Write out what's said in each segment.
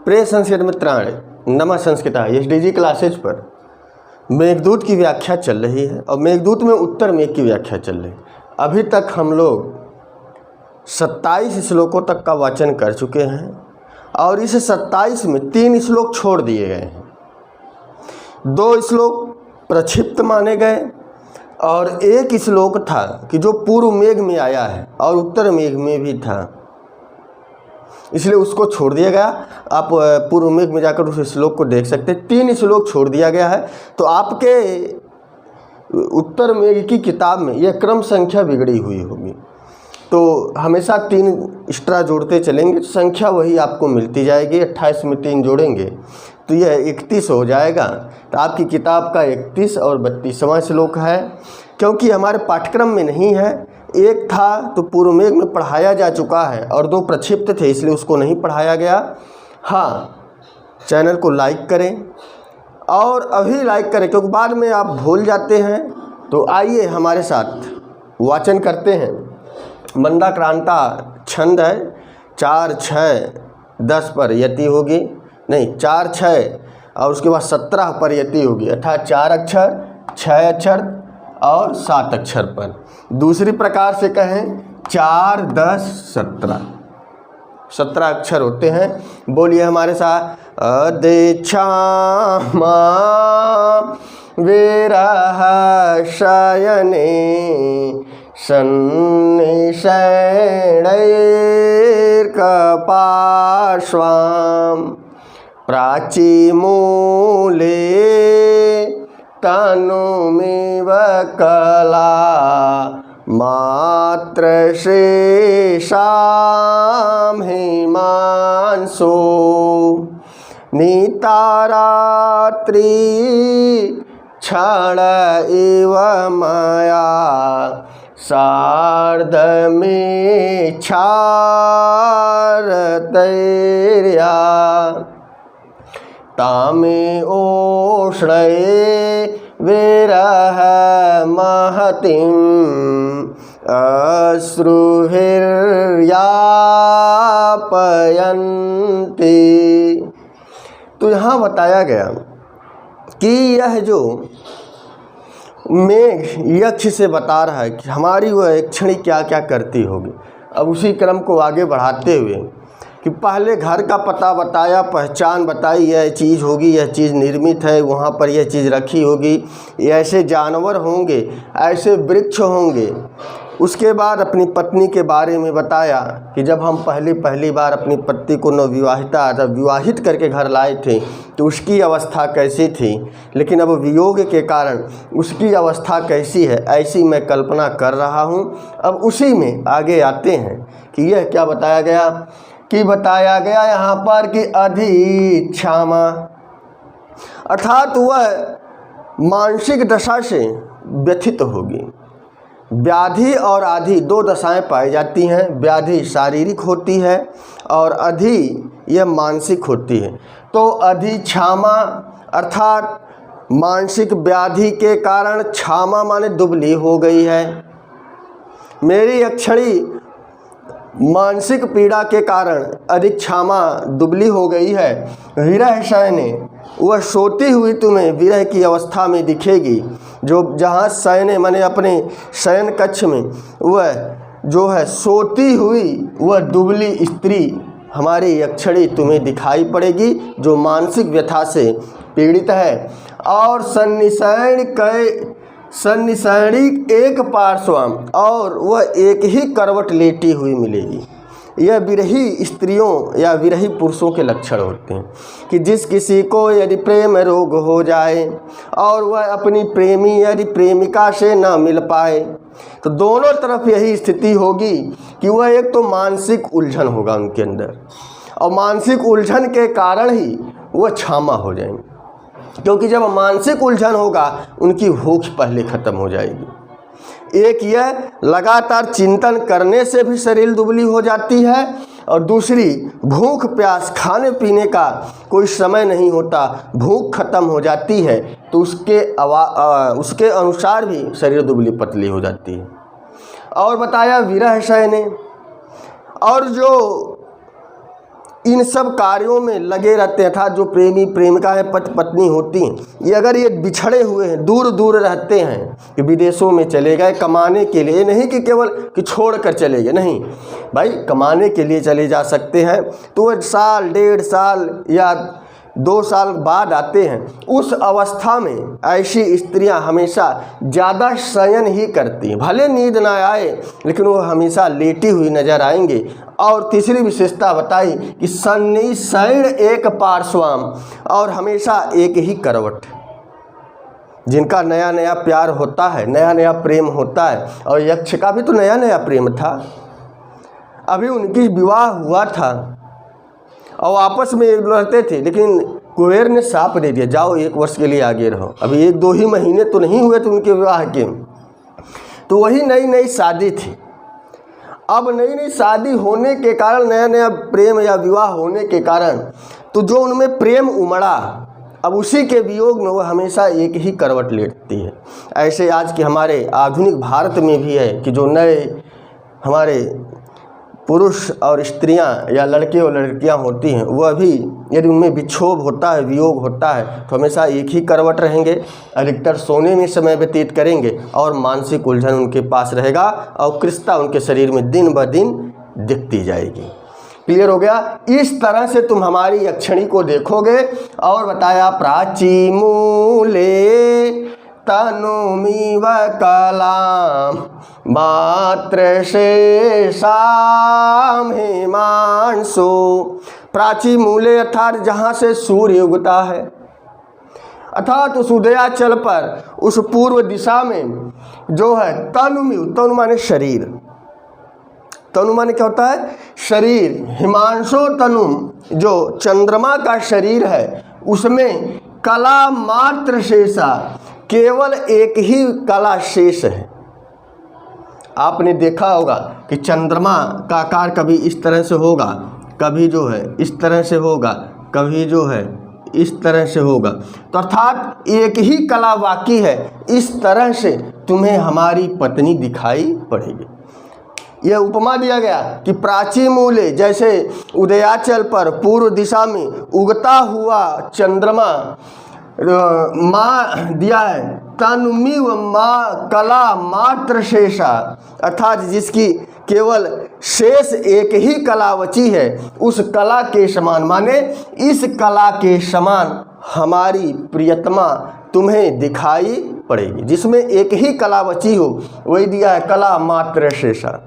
प्रिय संस्कृत मित्राण, नमः संस्कृता SDG classes पर मेघदूत की व्याख्या चल रही है और मेघदूत में उत्तर मेघ की व्याख्या चल रही है। अभी तक हम लोग 27 श्लोकों तक का वाचन कर चुके हैं और इस 27 में 3 श्लोक छोड़ दिए गए हैं। 2 श्लोक प्रक्षिप्त माने गए और 1 श्लोक था कि जो पूर्व मेघ में आया है और उत्तर मेघ में भी था, इसलिए उसको छोड़ दिया गया। आप पूर्व मेघ में जाकर उस श्लोक को देख सकते हैं। 3 श्लोक छोड़ दिया गया है। तो आपके उत्तर मेघ की किताब में यह क्रम संख्या बिगड़ी हुई होगी, तो हमेशा 3 एक्स्ट्रा जोड़ते चलेंगे तो संख्या वही आपको मिलती जाएगी। 28 में 3 जोड़ेंगे तो यह 31 हो जाएगा। तो आपकी किताब का 31 और 32वां श्लोक है। क्योंकि हमारे पाठ्यक्रम में नहीं है, एक था तो पूर्व मेघ में पढ़ाया जा चुका है और 2 प्रक्षिप्त थे, इसलिए उसको नहीं पढ़ाया गया। हाँ, चैनल को लाइक करें और अभी लाइक करें, क्योंकि बाद में आप भूल जाते हैं। तो आइए हमारे साथ वाचन करते हैं। मंदाक्रांता छंद है, 4, 6, 10 पर यति होगी, नहीं 4, 6 और उसके बाद 17 पर यति होगी, अर्थात 4 अक्षर, 6 अक्षर और 7 अक्षर पर। दूसरी प्रकार से कहें 4, 10, 17 अक्षर होते हैं। बोलिए हमारे साथ। अदेच्छामा विरह शयने सन्निषैणैर्कपार्श्वां प्राचीमूले तनुमिव कला मात्र शेषां हिमांशो नीतारात्रि क्षण इव मया सार्धमेच्छारतैर्या तामे ओष्णये विरह महतिं अश्रुभिर्यापयन्ति। तो यहाँ बताया गया कि यह जो मेघ यक्ष से बता रहा है कि हमारी वह यक्षिणी क्या क्या करती होगी। अब उसी क्रम को आगे बढ़ाते हुए कि पहले घर का पता बताया, पहचान बताई, यह चीज़ होगी, यह चीज़ निर्मित है, वहाँ पर यह चीज़ रखी होगी, ऐसे जानवर होंगे, ऐसे वृक्ष होंगे। उसके बाद अपनी पत्नी के बारे में बताया कि जब हम पहली बार अपनी पत्नी को विवाहित करके घर लाए थे तो उसकी अवस्था कैसी थी, लेकिन अब वियोग के कारण उसकी अवस्था कैसी है, ऐसी मैं कल्पना कर रहा हूँ। अब उसी में आगे आते हैं कि यह क्या बताया गया कि बताया गया यहाँ पर कि अधिक्षामा, अर्थात वह मानसिक दशा से व्यथित होगी। व्याधि और आधि 2 दशाएं पाई जाती हैं। व्याधि शारीरिक होती है और अधि यह मानसिक होती है। तो अधिक्षामा अर्थात मानसिक व्याधि के कारण, क्षामा माने दुबली हो गई है। मेरी यक्षिणी मानसिक पीड़ा के कारण अधिक्षामा दुबली हो गई है। विरह शयने, वह सोती हुई तुम्हें विरह की अवस्था में दिखेगी। जो जहाँ शयने माने अपने शयन कक्ष में वह जो है सोती हुई वह दुबली स्त्री हमारी यक्षिणी तुम्हें दिखाई पड़ेगी, जो मानसिक व्यथा से पीड़ित है। और सन्निषैणी एक पार्श्वम, और वह एक ही करवट लेटी हुई मिलेगी। यह विरही स्त्रियों या विरही पुरुषों के लक्षण होते हैं कि जिस किसी को यदि प्रेम रोग हो जाए और वह अपनी प्रेमी यदि प्रेमिका से न मिल पाए, तो दोनों तरफ यही स्थिति होगी कि वह एक तो मानसिक उलझन होगा उनके अंदर, और मानसिक उलझन के कारण ही वह क्षामा हो जाएंगे। क्योंकि जब मानसिक उलझन होगा उनकी भूख पहले ख़त्म हो जाएगी। एक यह लगातार चिंतन करने से भी शरीर दुबली हो जाती है, और दूसरी भूख प्यास, खाने पीने का कोई समय नहीं होता, भूख खत्म हो जाती है तो उसके अनुसार भी शरीर दुबली पतली हो जाती है। और बताया विरह शयने, और जो इन सब कार्यों में लगे रहते हैं। अर्थात जो प्रेमी प्रेमिका है, पति पत्नी होती हैं, ये अगर ये बिछड़े हुए हैं, दूर दूर रहते हैं, कि विदेशों में चले गए कमाने के लिए, नहीं कि केवल कि छोड़ कर चले गए, नहीं भाई, कमाने के लिए चले जा सकते हैं, तो वह साल 1.5 साल या 2 साल बाद आते हैं। उस अवस्था में ऐसी स्त्रियां हमेशा ज़्यादा शयन ही करती हैं, भले नींद ना आए लेकिन वो हमेशा लेटी हुई नजर आएंगे। और तीसरी विशेषता बताई कि सन्निशयन एक पार्श्वाम, और हमेशा एक ही करवट। जिनका नया नया प्यार होता है, नया नया प्रेम होता है, और यक्ष का भी तो नया नया प्रेम था, अभी उनकी विवाह हुआ था और आपस में लड़ते थे, लेकिन कुबेर ने साप दे दिया, जाओ 1 वर्ष के लिए आगे रहो। अभी 1-2 ही महीने तो नहीं हुए थे उनके विवाह के, तो वही नई नई शादी थी। अब नई नई शादी होने के कारण, नया नया प्रेम या विवाह होने के कारण, तो जो उनमें प्रेम उमड़ा, अब उसी के वियोग में वह हमेशा एक ही करवट लेटती है। ऐसे आज के हमारे आधुनिक भारत में भी है कि जो नए हमारे पुरुष और स्त्रियां या लड़के और लड़कियां होती हैं, वह भी यदि उनमें विक्षोभ होता है, वियोग होता है, तो हमेशा एक ही करवट रहेंगे, अधिकतर सोने में समय व्यतीत करेंगे और मानसिक उलझन उनके पास रहेगा और कृष्णता उनके शरीर में दिन ब दिन दिखती जाएगी। क्लियर हो गया? इस तरह से तुम हमारी यक्षिणी को देखोगे। और बताया प्राची मूले तनुमिव कलाम मात्र शेषाम हिमांशु। प्राची मूले अर्थात जहाँ से सूर्य उगता है, अर्थात उस उदयाचल पर, उस पूर्व दिशा में जो है तनुमिव, तनु माने शरीर, तनु माने क्या होता है? शरीर। हिमांशु तनुम, जो चंद्रमा का शरीर है, उसमें कला मात्र शेषा, केवल एक ही कला शेष है। आपने देखा होगा कि चंद्रमा का आकार कभी इस तरह से होगा, कभी जो है इस तरह से होगा, कभी जो है इस तरह से होगा, तो अर्थात एक ही कला बाकी है। इस तरह से तुम्हें हमारी पत्नी दिखाई पड़ेगी। यह उपमा दिया गया कि प्राची मूले, जैसे उदयाचल पर पूर्व दिशा में उगता हुआ चंद्रमा, माँ दिया है तनुमिव माँ कला मात्र शेषा, अर्थात जिसकी केवल शेष एक ही कला बची है, उस कला के समान, माने इस कला के समान हमारी प्रियतमा तुम्हें दिखाई पड़ेगी। जिसमें एक ही कला बची हो, वही दिया है कला मात्र शेषा,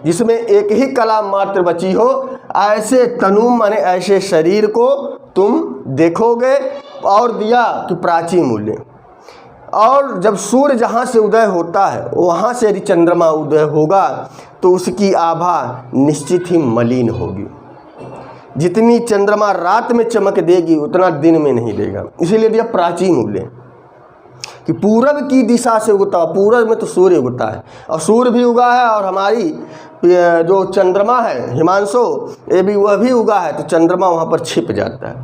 जिसमें एक ही कला मात्र बची हो, ऐसे तनु माने ऐसे शरीर को तुम देखोगे। और दिया कि प्राची मूल्य, और जब सूर्य जहाँ से उदय होता है, वहाँ से यदि चंद्रमा उदय होगा तो उसकी आभा निश्चित ही मलिन होगी। जितनी चंद्रमा रात में चमक देगी उतना दिन में नहीं देगा। इसीलिए दिया प्राची मूल्य कि पूरब की दिशा से उगता, पूरब में तो सूर्य उगता है और सूर्य भी उगा है, और हमारी जो चंद्रमा है हिमांशु, ये भी वह भी उगा है, तो चंद्रमा वहाँ पर छिप जाता है।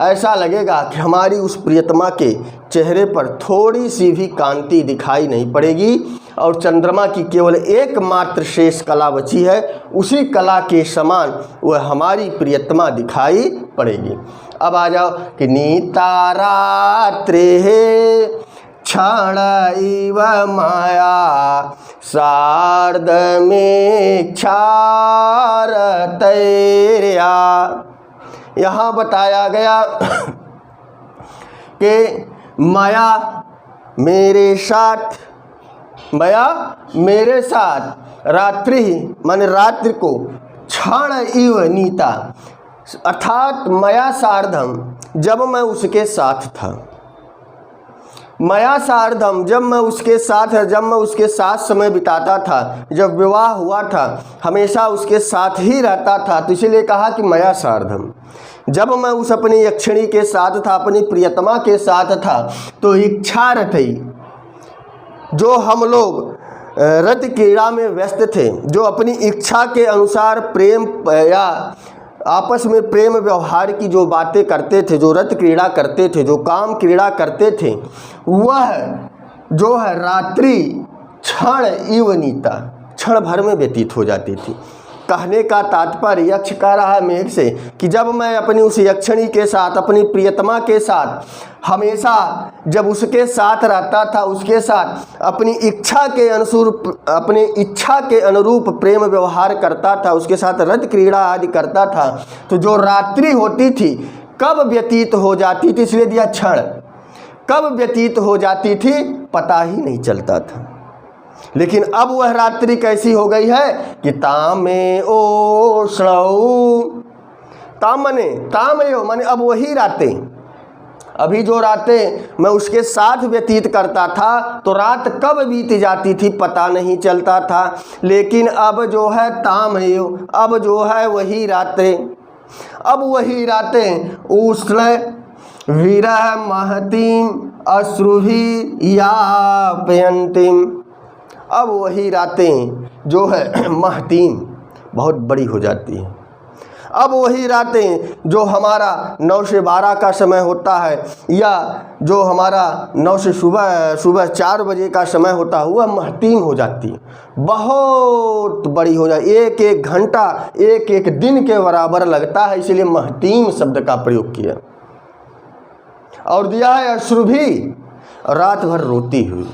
ऐसा लगेगा कि हमारी उस प्रियतमा के चेहरे पर थोड़ी सी भी कांति दिखाई नहीं पड़ेगी, और चंद्रमा की केवल एकमात्र शेष कला बची है, उसी कला के समान वह हमारी प्रियतमा दिखाई पड़ेगी। अब आ जाओ कि नीता रात्रे क्षण इव माया सार्ध में क्षारतैर्या। यहाँ बताया गया कि माया मेरे साथ, माया मेरे साथ, रात्रि माने रात्रि को, क्षण इव नीता, अर्थात माया सार्धम, जब मैं उसके साथ था, माया सार्धम, जब मैं उसके साथ समय बिताता था, जब विवाह हुआ था, हमेशा उसके साथ ही रहता था, तो इसीलिए कहा कि माया सार्धम। जब मैं उस अपनी यक्षिणी के साथ था, अपनी प्रियतमा के साथ था, तो इच्छा रथई, जो हम लोग रत क्रीड़ा में व्यस्त थे, जो अपनी इच्छा के अनुसार प्रेम या आपस में प्रेम व्यवहार की जो बातें करते थे, जो रत क्रीड़ा करते थे, जो काम क्रीड़ा करते थे, वह जो है रात्रि क्षण इव नीता, क्षण भर में व्यतीत हो जाती थी। कहने का तात्पर्य यक्ष कह रहा है मेघ से कि जब मैं अपनी उस यक्षिणी के साथ, अपनी प्रियतमा के साथ हमेशा जब उसके साथ रहता था, उसके साथ अपनी इच्छा के अनुरूप प्रेम व्यवहार करता था, उसके साथ रत क्रीड़ा आदि करता था, तो जो रात्रि होती थी कब व्यतीत हो जाती थी, इसलिए दिया क्षण, कब व्यतीत हो जाती थी पता ही नहीं चलता था। लेकिन अब वह रात्रि कैसी हो गई है कि तामे ओष्णौ, ताम माने अब वही रातें, अभी जो रातें मैं उसके साथ व्यतीत करता था तो रात कब बीत जाती थी पता नहीं चलता था। लेकिन अब जो है तामेव, अब जो है वही रातें, अब वही रातें उष्ण विरह महतीम अश्रुभि यापयन्तीम, अब वही रातें जो है महतीम बहुत बड़ी हो जाती हैं। अब वही रातें जो हमारा 9 से 12 का समय होता है या जो हमारा 9 से सुबह 4 बजे का समय होता है वह महतीम हो जाती है, बहुत बड़ी हो जाती, एक एक घंटा एक एक दिन के बराबर लगता है, इसीलिए महतीम शब्द का प्रयोग किया। और दिया है अश्रुभि, रात भर रोती हुई,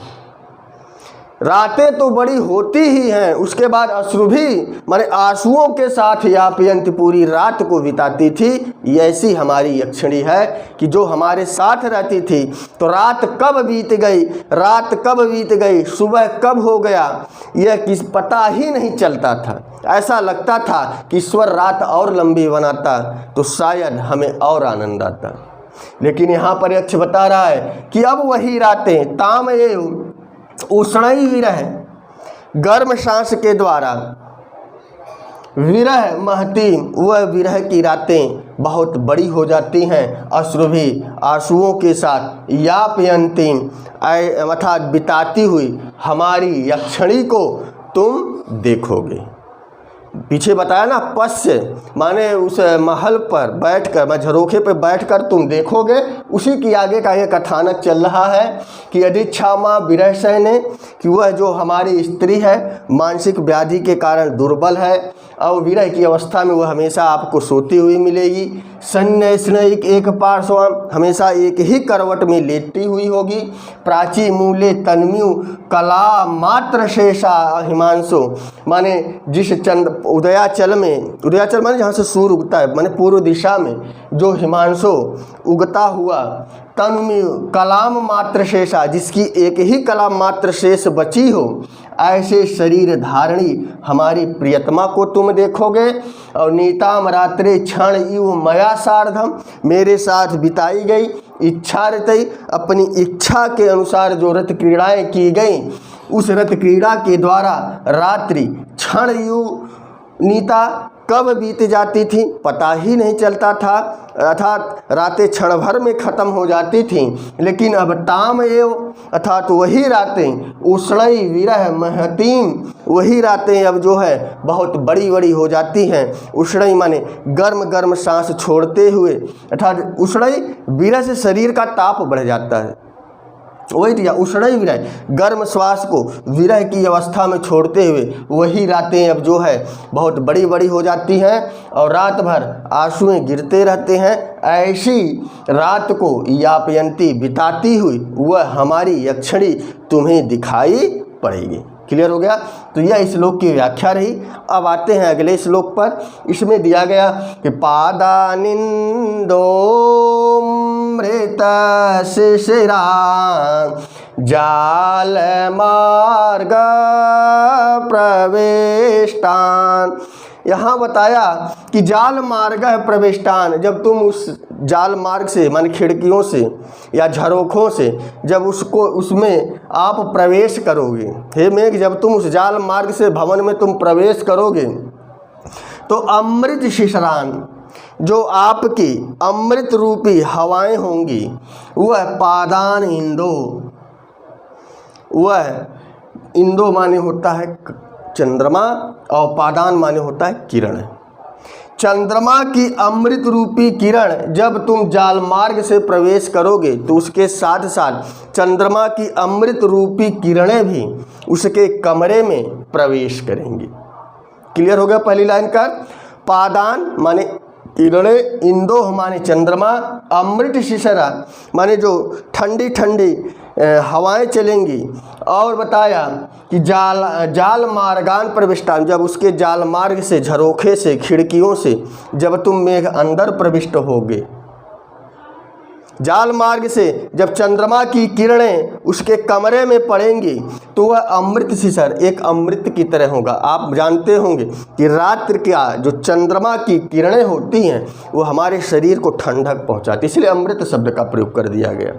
रातें तो बड़ी होती ही हैं, उसके बाद अश्रुभि माने आंसुओं के साथ यापयंत पूरी रात को बिताती थी। ऐसी हमारी यक्षिणी है कि जो हमारे साथ रहती थी तो रात कब बीत गई, रात कब बीत गई, सुबह कब हो गया यह किस पता ही नहीं चलता था। ऐसा लगता था कि ईश्वर रात और लंबी बनाता तो शायद हमें और आनंद आता। लेकिन यहाँ पर यक्ष बता रहा है कि अब वही रातें ताम एव उष्णई विरह, गर्म सांस के द्वारा, विरह महतीम, वह विरह की रातें बहुत बड़ी हो जाती हैं, अश्रुभि आंसुओं के साथ, यापयन्तीम अर्थात बिताती हुई हमारी यक्षिणी को तुम देखोगे। पीछे बताया ना पश्य माने उस महल पर बैठकर, झरोखे पर बैठकर तुम देखोगे। उसी की आगे का ये कथानक चल रहा है कि यदि क्षमा विरह सहने, कि वह जो हमारी स्त्री है मानसिक व्याधि के कारण दुर्बल है और विरह की अवस्था में वह हमेशा आपको सोती हुई मिलेगी। सन्य स्नैक एक पार्श्वम, हमेशा एक ही करवट में लेटी हुई होगी। प्राची मूले तन्म्यु कला मात्र शेषा हिमांशु, माने जिस उदयाचल में, उदयाचल माने जहाँ से सूर्य उगता है, माने पूर्व दिशा में जो हिमांशु उगता हुआ, तन्म्यु कलाम मात्र शेषा, जिसकी एक ही कलाम मात्र शेष बची हो, ऐसे शरीर धारणी हमारी प्रियतमा को तुम देखोगे। और नीताम रात्रे क्षण इव मया सार्धम, मेरे साथ बिताई गई इच्छा रतई, अपनी इच्छा के अनुसार जो रत क्रीड़ाएँ की गई, उस रत क्रीड़ा के द्वारा रात्रि क्षण इव नीता कब बीत जाती थी पता ही नहीं चलता था, अर्थात रातें क्षण भर में ख़त्म हो जाती थीं। लेकिन अब ताम एव अर्थात वही रातें उष्णई विरह महतीम, वही रातें अब जो है बहुत बड़ी बड़ी हो जाती हैं। उष्णई माने गर्म गर्म सांस छोड़ते हुए, अर्थात उष्णई विरह से शरीर का ताप बढ़ जाता है, वही दिया उष्णई विरह, गर्म श्वास को विरह की अवस्था में छोड़ते हुए वही रातें अब जो है बहुत बड़ी बड़ी हो जाती हैं और रात भर आंसुएं गिरते रहते हैं। ऐसी रात को यापयंती बिताती हुई वह हमारी यक्षिणी तुम्हें दिखाई पड़ेगी। क्लियर हो गया। तो यह श्लोक की व्याख्या रही। अब आते हैं अगले श्लोक पर। इसमें दिया गया कि पादानिंदो मृत शिशिरा जाल मार्ग प्रवेष्टान। यहाँ बताया कि जाल मार्ग प्रवेष्टान, जब तुम उस जाल मार्ग से मान खिड़कियों से या झरोखों से जब उसमें आप प्रवेश करोगे, हे मेघ, जब तुम उस जाल मार्ग से भवन में तुम प्रवेश करोगे तो अमृत शिशरान, जो आपकी अमृत रूपी हवाएं होंगी, वह पादान इंदो, वह इंदो माने होता है चंद्रमा और पादान माने होता है किरण। चंद्रमा की अमृत रूपी किरण जब तुम जाल मार्ग से प्रवेश करोगे तो उसके साथ साथ चंद्रमा की अमृत रूपी किरणें भी उसके कमरे में प्रवेश करेंगी। क्लियर हो गया पहली लाइन का। पादान माने किरणें, इंदोह माने चंद्रमा, अमृत शिशिरा माने जो ठंडी ठंडी हवाएं चलेंगी। और बताया कि जाल मार्गान प्रविष्टान, जब उसके जाल मार्ग से, झरोखे से, खिड़कियों से जब तुम मेघ अंदर प्रविष्ट होगे, जाल मार्ग से जब चंद्रमा की किरणें उसके कमरे में पड़ेंगी तो वह अमृत शिशिर, एक अमृत की तरह होगा। आप जानते होंगे कि रात्रि का जो चंद्रमा की किरणें होती हैं वो हमारे शरीर को ठंडक पहुंचाती, इसलिए अमृत शब्द का प्रयोग कर दिया गया।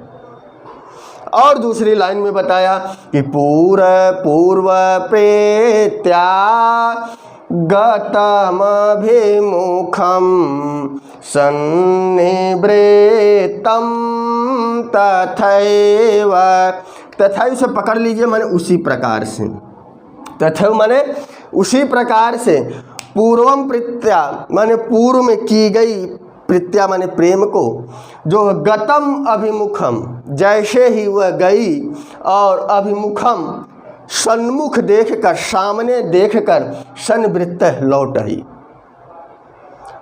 और दूसरी लाइन में बताया कि पूर्व प्रेत्या गतमभिमुखम सन्निवृत्तम तथैव, तथैव से पकड़ लीजिए, माने उसी प्रकार से, तथैव माने उसी प्रकार से, पूर्वम प्रीत्या माने पूर्व में की गई, प्रीत्या माने प्रेम को, जो गतम अभिमुखम जैसे ही वह गई, और अभिमुखम सन्मुख देखकर, सामने देखकर, सन्वृत्त लौट आई।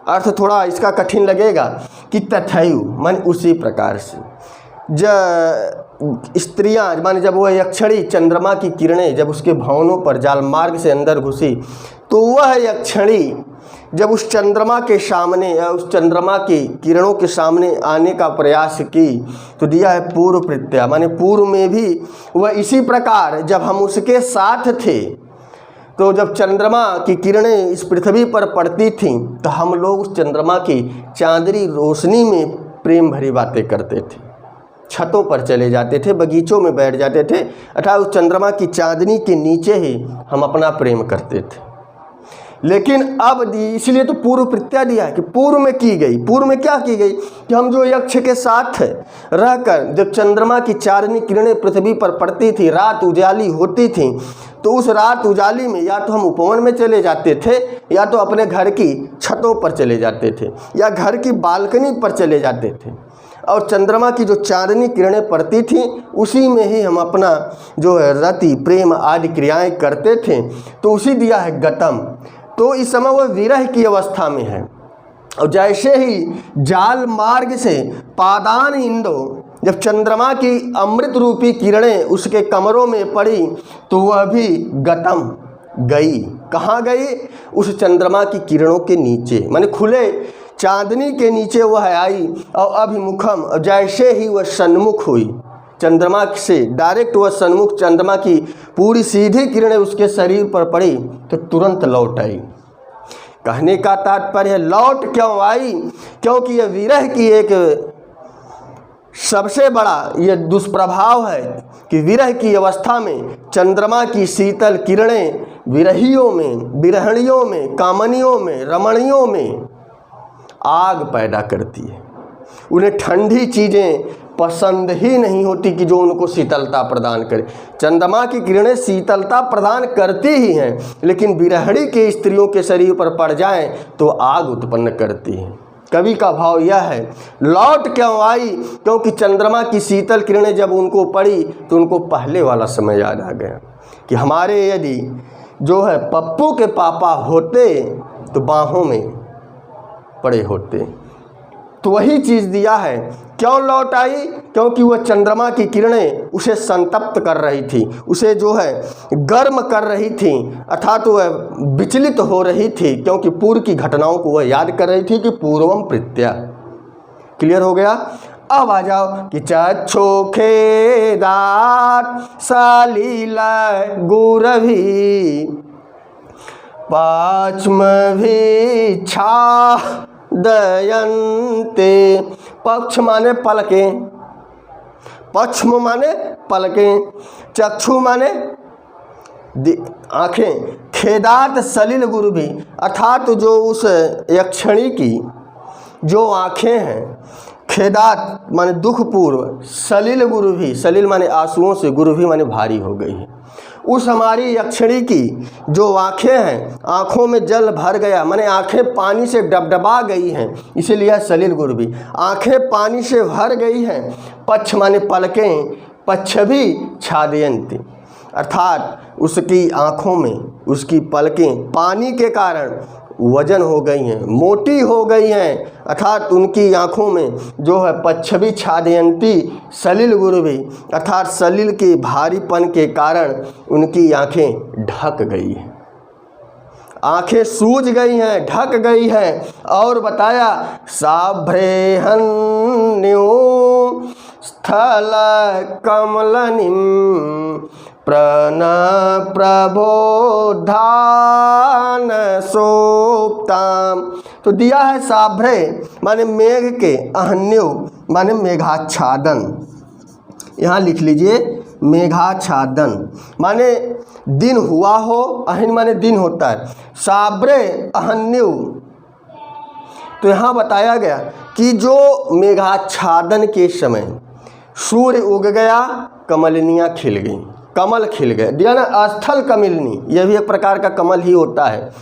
अर्थ थोड़ा इसका कठिन लगेगा कि तथैव माने उसी प्रकार से, स्त्रियां माने जब वह यक्षणी चंद्रमा की किरणें जब उसके भवनों पर जाल मार्ग से अंदर घुसी तो वह यक्षणी जब उस चंद्रमा के सामने या उस चंद्रमा की किरणों के सामने आने का प्रयास की तो दिया है पूर्व प्रत्यय, माने पूर्व में भी वह इसी प्रकार जब हम उसके साथ थे तो जब चंद्रमा की किरणें इस पृथ्वी पर पड़ती थीं तो हम लोग उस चंद्रमा की चांदनी रोशनी में प्रेम भरी बातें करते थे, छतों पर चले जाते थे, बगीचों में बैठ जाते थे, अर्थात उस चंद्रमा की चांदनी के नीचे ही हम अपना प्रेम करते थे। लेकिन अब इसलिए तो पूर्व प्रत्यय दिया है कि पूर्व में की गई, पूर्व में क्या की गई कि हम जो यक्ष के साथ रहकर जब चंद्रमा की चांदनी किरणें पृथ्वी पर पड़ती थी, रात उजाली होती थी, तो उस रात उजाली में या तो हम उपवन में चले जाते थे या तो अपने घर की छतों पर चले जाते थे या घर की बालकनी पर चले जाते थे, और चंद्रमा की जो चांदनी किरणें पड़ती थी उसी में ही हम अपना जो है रति प्रेम आदि क्रियाएं करते थे। तो उसी दिया है गतम, तो इस समय वह विरह की अवस्था में है। और जैसे ही जाल मार्ग से पादान इंदो जब चंद्रमा की अमृत रूपी किरणें उसके कमरों में पड़ी तो वह भी गतम गई। कहाँ गई? उस चंद्रमा की किरणों के नीचे, माने खुले चांदनी के नीचे वह आई। और अभिमुखम, जैसे ही वह सन्मुख हुई चंद्रमा से, डायरेक्ट वह सन्मुख चंद्रमा की पूरी सीधी किरणें उसके शरीर पर पड़ी तो तुरंत लौट आई। कहने का तात्पर्य लौट क्यों आई? क्योंकि यह विरह की एक सबसे बड़ा यह दुष्प्रभाव है कि विरह की अवस्था में चंद्रमा की शीतल किरणें विरहियों में, विरहणियों में, कामनियों में, रमणियों में आग पैदा करती है। उन्हें ठंडी चीज़ें पसंद ही नहीं होती कि जो उनको शीतलता प्रदान करे। चंद्रमा की किरणें शीतलता प्रदान करती ही हैं, लेकिन विरहणी के स्त्रियों के शरीर पर पड़ जाएं तो आग उत्पन्न करती हैं। कवि का भाव यह है, लौट क्यों आई? क्योंकि चंद्रमा की शीतल किरणें जब उनको पड़ी तो उनको पहले वाला समय याद आ गया कि हमारे यदि जो है पप्पू के पापा होते तो बाहों में पड़े होते। तो वही चीज़ दिया है। क्यों लौट आई? क्योंकि वह चंद्रमा की किरणें उसे संतप्त कर रही थी, उसे जो है गर्म कर रही थी, अर्थात वह विचलित हो रही थी, क्योंकि पूर्व की घटनाओं को वह याद कर रही थी कि पूर्वम प्रत्यय। क्लियर हो गया? अब आ जाओ कि चक्षु खेदात सलीला गुरभी पाचम भी छा दयन्ते। पक्ष माने पलकें, पक्ष्म माने पलकें, चक्षु माने आँखें, खेदात सलिल गुरु भी, अर्थात जो उस यक्षणी की जो आँखें हैं, खेदात माने दुखपूर्व, सलिल गुरु भी, सलिल माने आंसुओं से, गुरु भी माने भारी हो गई है। उस हमारी यक्षणी की जो आँखें हैं, आँखों में जल भर गया, माने आँखें पानी से डबडबा गई हैं, इसीलिए सलिल गुरु भी, आँखें पानी से भर गई हैं। पक्ष माने पलकें, पक्ष भी छादयन्ति, अर्थात उसकी आँखों में उसकी पलकें पानी के कारण वजन हो गई हैं, मोटी हो गई हैं, अर्थात उनकी आँखों में जो है पच्छवी छादयंती सलिल गुरुवी, अर्थात सलिल के भारीपन के कारण उनकी आँखें ढक गई हैं, आँखें सूज गई हैं, ढक गई हैं। और बताया साभ्रेहन्यो स्थल कमलनिम प्रन प्रबोधान सोप्ताम। तो दिया है साभ्रे माने मेघ के, अहन्यो माने मेघाच्छादन, यहाँ लिख लीजिए मेघाच्छादन माने दिन हुआ हो, अहन माने दिन होता है, साभ्रे अहन्यो। तो यहाँ बताया गया कि जो मेघाच्छादन के समय सूर्य उग गया, कमलनियाँ खिल गई, कमल खिल गए, दिया ना स्थल कमलनी, यह भी एक प्रकार का कमल ही होता है।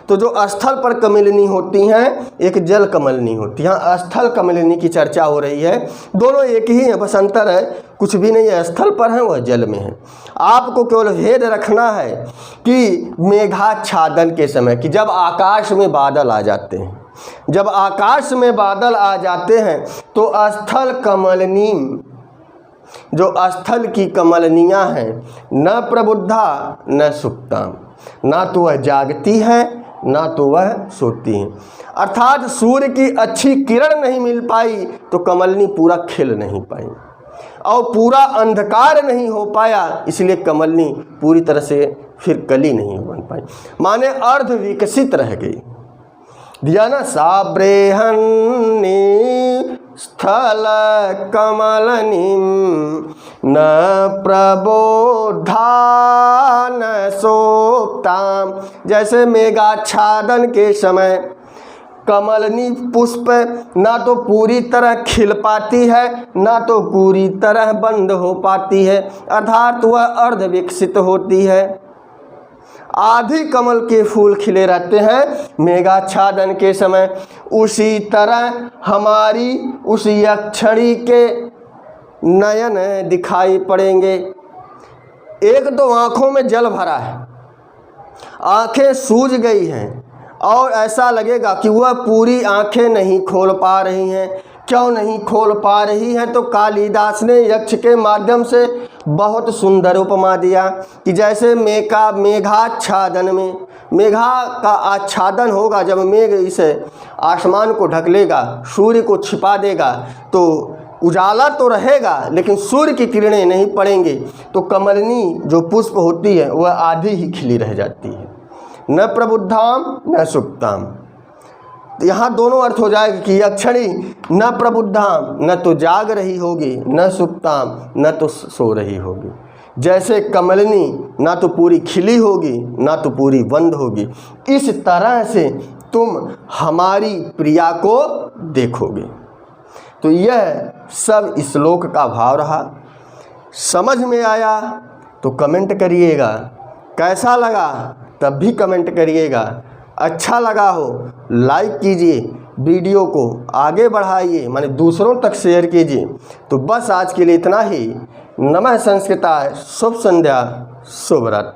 तो जो स्थल पर कमलनी होती हैं, एक जल कमलनी होती है। यहाँ स्थल कमलनी की चर्चा हो रही है, दोनों एक ही है, बस अंतर है कुछ भी नहीं है, स्थल पर है वह जल में है। आपको केवल भेद रखना है कि मेघाच्छादन के समय कि जब आकाश में बादल आ जाते हैं, जब आकाश में बादल आ जाते हैं तो स्थल कमलनी, जो स्थल की कमलनियाँ हैं, न प्रबुद्धा न सुप्ता, ना तो वह जागती है ना तो वह सोती हैं। अर्थात सूर्य की अच्छी किरण नहीं मिल पाई तो कमलनी पूरा खिल नहीं पाई और पूरा अंधकार नहीं हो पाया, इसलिए कमलनी पूरी तरह से फिर कली नहीं बन पाई, माने अर्ध विकसित रह गई। दिया ना साब्रेहन्नी स्थल कमलनिम न प्रबोधान सोप्ताम। जैसे मेघाच्छादन के समय कमलनी पुष्प ना तो पूरी तरह खिल पाती है ना तो पूरी तरह बंद हो पाती है, अर्थात वह अर्ध विकसित होती है। आधी कमल के फूल खिले रहते हैं मेघाच्छादन के समय, उसी तरह हमारी उस यक्षिणी के नयन दिखाई पड़ेंगे। एक तो आँखों में जल भरा है, आँखें सूज गई हैं और ऐसा लगेगा कि वह पूरी आँखें नहीं खोल पा रही हैं। क्यों नहीं खोल पा रही हैं? तो कालिदास ने यक्ष के माध्यम से बहुत सुंदर उपमा दिया कि जैसे मेघाच्छादन में, मेघा का आच्छादन होगा, जब मेघ इस आसमान को ढक लेगा, सूर्य को छिपा देगा तो उजाला तो रहेगा लेकिन सूर्य की किरणें नहीं पड़ेंगी, तो कमलनी जो पुष्प होती है वह आधी ही खिली रह जाती है, न प्रबुद्धाम न सुप्ताम। यहाँ दोनों अर्थ हो जाएगा कि यक्षिणी न प्रबुद्धाम, न तो जाग रही होगी, न सुप्ताम, न तो सो रही होगी। जैसे कमलनी ना तो पूरी खिली होगी ना तो पूरी बंद होगी, इस तरह से तुम हमारी प्रिया को देखोगे। तो यह सब श्लोक का भाव रहा। समझ में आया तो कमेंट करिएगा, कैसा लगा तब भी कमेंट करिएगा, अच्छा लगा हो लाइक कीजिए, वीडियो को आगे बढ़ाइए, माने दूसरों तक शेयर कीजिए। तो बस आज के लिए इतना ही। नमः संस्कृताय, शुभ संध्या, शुभ रात्रि।